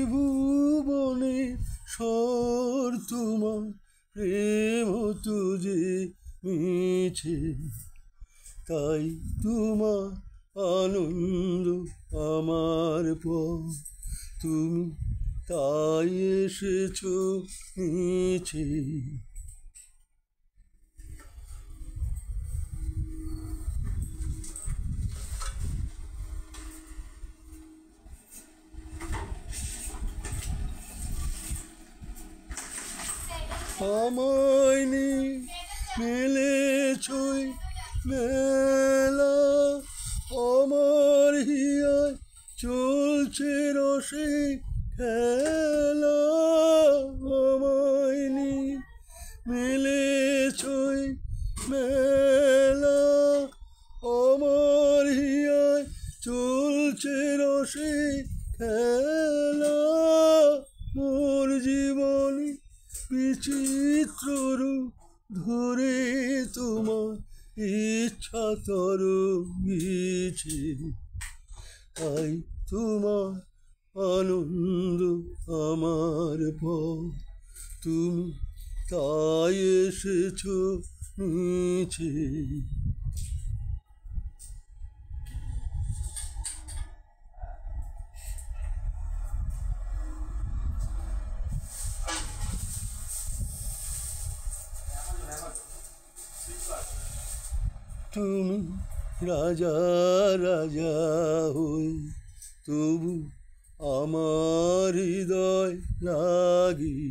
ত্রিভুবনে স্বর তোমার প্রেম তুজে মিছে, তাই তোমার আনন্দ আমার পর, তুমি তাই এসেছো নিচে। আমায় মেলেছই মেলা, আমার হিয়ায় চলছে রসে খেলা। আমায় মেলেছই মেলা, আমার হিয়ায় চলছে রসে খেলা। মোর জীবনে বিচিত্র রূপ ধরে তোমার ইচ্ছা তরঙ্গিছে, তাই তোমার আনন্দ আমার পর, তুমি তাই এসেছো নিচে। তুমি রাজা রাজা হই, তবু আমার হৃদয় লাগি।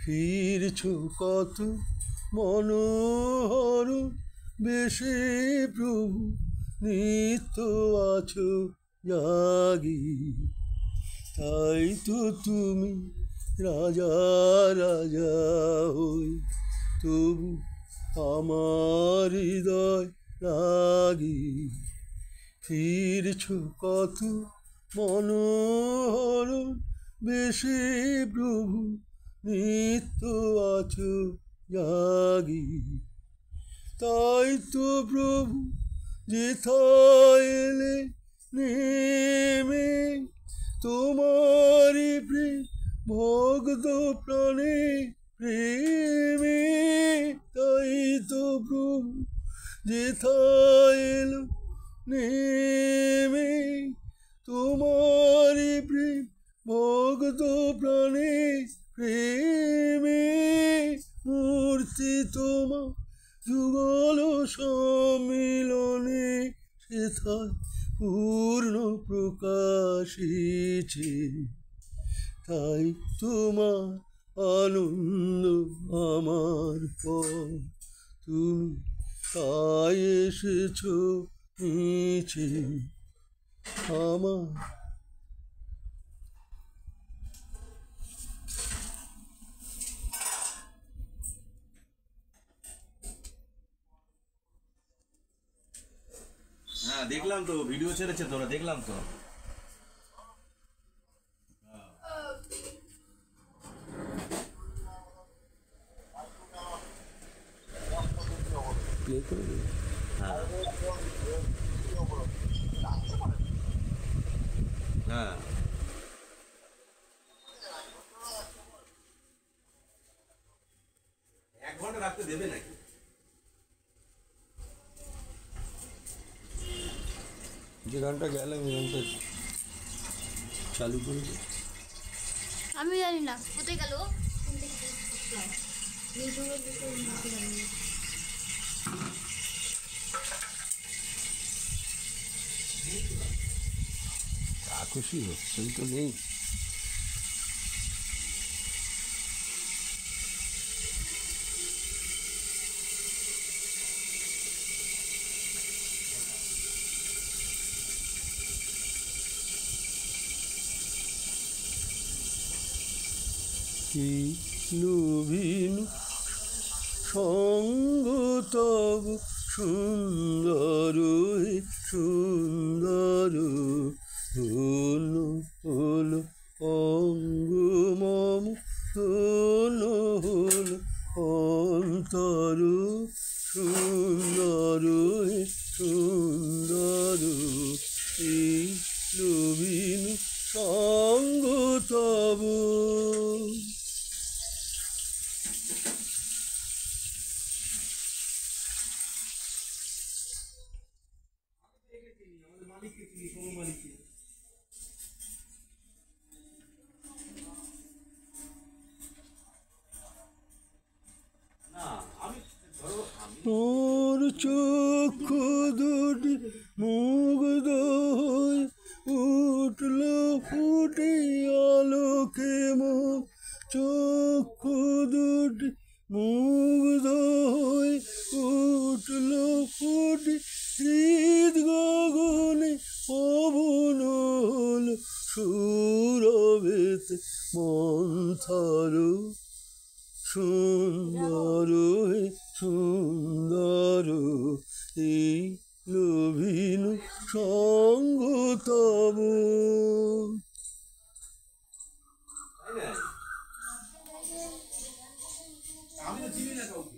ফিরছো কত মনোহর বেশে প্রভু, নিত্য আছো জাগি। তাই তো তুমি রাজা রাজা হই, তবু আমার হৃদয় লাগি। ফিরছো কত মনোহর বেশে প্রভু, নিত্য আছো জাগি। তাই তো প্রভু যেথায় এলে নেমে, তোমারি প্রেম ভক্ত প্রাণে প্রেমে। তাই তো প্রভু যেথায় এলো নেমে, তোমারি প্রেম ভক্ত প্রাণে প্রেমে। মূর্তি তোমার যুগল সম্মিলনে, সেথায় পূর্ণ প্রকাশিছে, তাই তোমার আনন্দ আমার পর, তুমি তাই এসেছো নিচে। আমার হ্যাঁ দেখলাম তো, ভিডিও ছেড়েছে তোরা, দেখলাম তো। হ্যাঁ 1 ঘন্টা রাখতে দেবে নাকি? যে গানটা গেলাম এই গানটা চালু করে দে। আমি জানি না কোথায় গেল। খুশি হচ্ছে তো নেই। নবীন সঙ্গ তব সুন্দর সুন্দর, ধন্য হল অঙ্গ মম, ধন্য হল অন্তর, সুন্দর সুন্দর। এই নবীন সঙ্গ তব। ওর চক্ষু দুটি মুগ্ধ হয়ে উঠল ফুটে আলোকে মুখ, চক্ষু দুটি মুগ্ধ হয়ে উঠল ফুটে হৃদ গগনে পবন হল সুরভেতে মন্থর। সুন্দর হে সুন্দর এই লোভিনু সঙ্গ তব। আমি তো চিনি না কাউকে।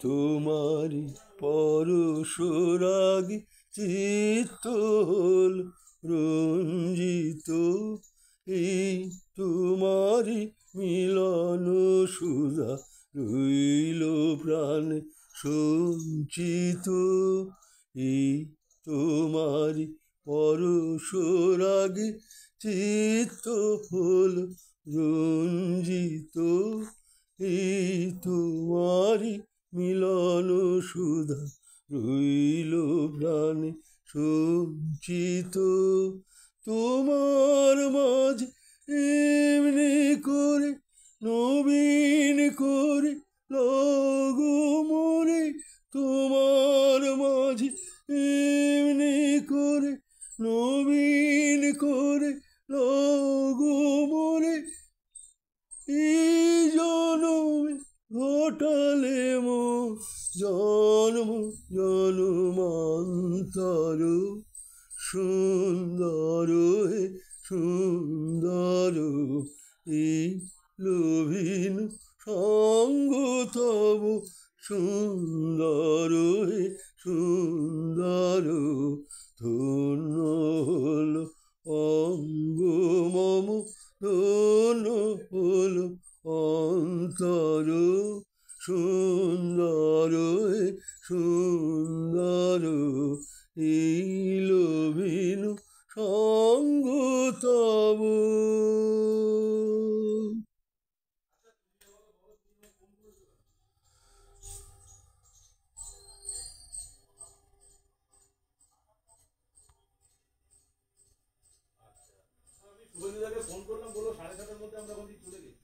তোমারি পরশ রাগে চিত্ত হল রঞ্জিত, এই তোমারি মিলন সুধা রইল প্রাণে সঞ্চিত। এই তোমারি পরশ রাগে চিত্ত হল রঞ্জিত, এই তোমারি মিলন সুধা রইল প্রাণে সঞ্চিত। তোমার মাঝে এমনি করে নবীন করে লগো মোরে, তোমার মাঝে এমনি করে নবীন করে লগো মোরে। এই জনমে ঘটালে মো জন্ম জন্মান্তর, সুন্দর হে সুন্দর এই লোভিন সঙ্গ তব। সুন্দর হে সুন্দর ধন্য হল অঙ্গ মম, ধন্য হল অন্তর। সুন্দর হে সুন্দর এই লোভিন সঙ্গ তব। শুভেন্দুদাকে ফোন করলাম, বললো 7:30-এর মধ্যে আমরা ওখান থেকে চলে গেছি।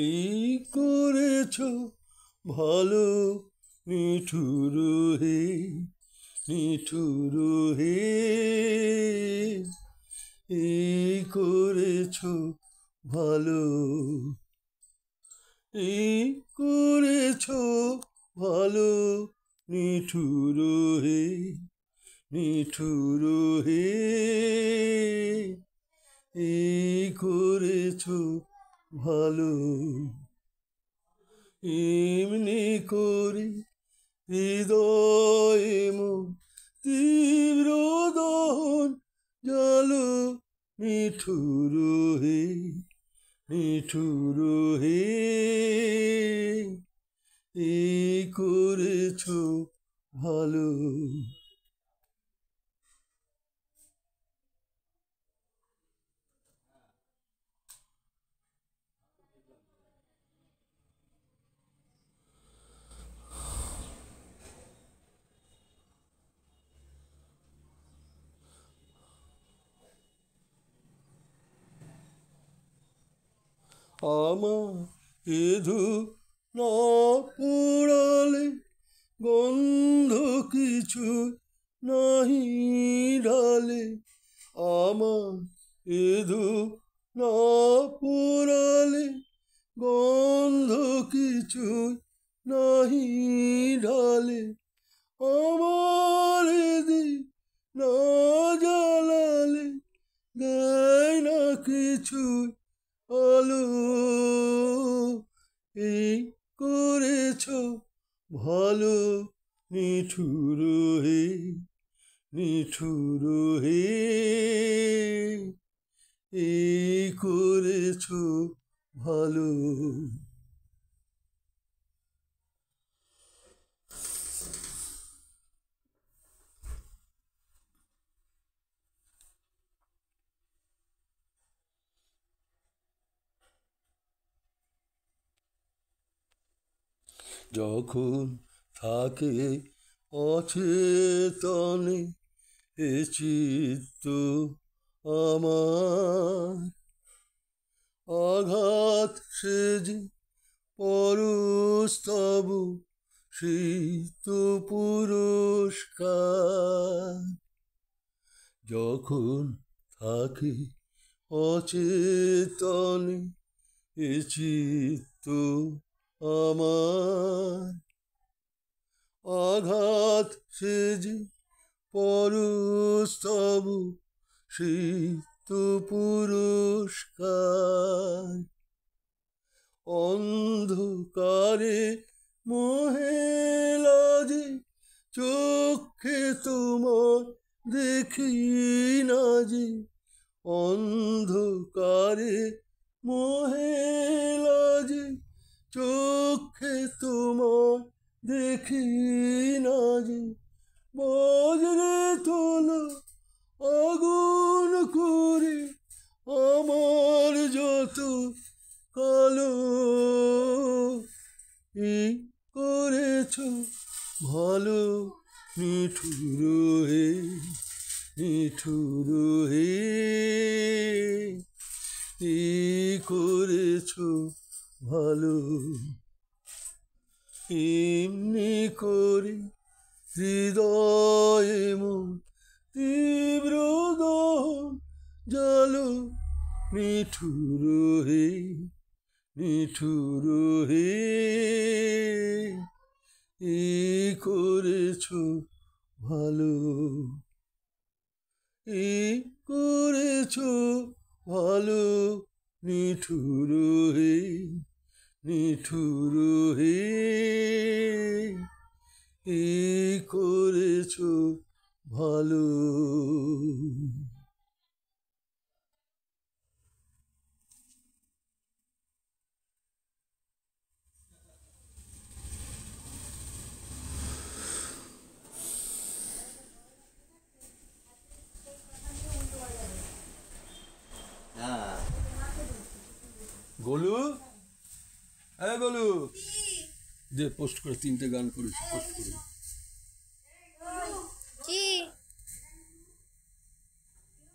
এই করেছ ভালো নিঠুর হে নিঠুর হে, এই করেছ ভালো, এই করেছ ভালো নিঠুর হে নিঠুর হে, এই করেছ ভালো। এমনি করে হৃদয়ে মন তীব্র দহন জালো নিঠুর হে নিঠুর হে, এই করেছ ভালো। আমার এধু না পোড়ালে গন্ধ কিছু নাহি ঢালে, আমার এধু না পুরালে গন্ধ কিছুই নাহি ঢালে আমার এদি না জ্বালালে দেয় না কিছুই আলো এই করেছ ভালো নিঠুর হে নিঠুর হে এই করেছ ভালো। যখন থাকে অচেতনে এ চিত্ত আমার আঘাত সেজে পরস্তব শীত পুরস্কার। যখন থাকে অচেতনে এ চিত্ত আমার আঘাত সেজে পরস্তব শীত পুরস্কার। অন্ধকারে মোহে লাজে চোখে তোমার দেখি না যে অন্ধকারে মোহে লাজে চোখে তোমার দেখি না যে বজ্রে তোলো আগুন করে আমার যত কালো এই করেছ ভালো নিঠুর হে নিঠুর হে এই করেছ ভালো। এমনি করে হৃদয়ে মন তীব্র দহন জালো নিঠুর হে নিঠুর হে এই করেছ ভালো এই করেছ ভালো নিঠুর হে নিঠুর হে এই করেছ ভালো। গোলু হ্যাঁ গোলু দে পোস্ট করে 3টে গান করেছি পোস্ট করে